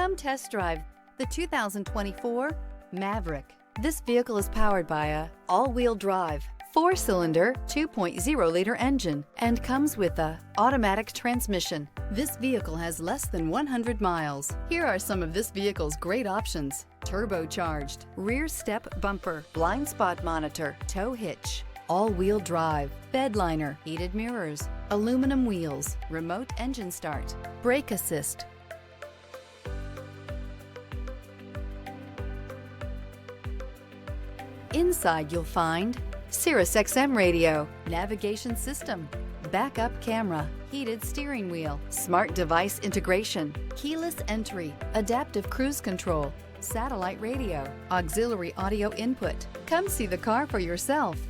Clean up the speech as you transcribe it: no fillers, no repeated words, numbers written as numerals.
Come test drive the 2024 Maverick. This vehicle is powered by a all-wheel drive, 4-cylinder, 2.0-liter engine and comes with a automatic transmission. This vehicle has less than 100 miles. Here are some of this vehicle's great options: turbocharged, rear step bumper, blind spot monitor, tow hitch, all-wheel drive, bed liner, heated mirrors, aluminum wheels, remote engine start, brake assist. Inside you'll find Sirius XM radio, navigation system, backup camera, heated steering wheel, smart device integration, keyless entry, adaptive cruise control, satellite radio, auxiliary audio input. Come see the car for yourself.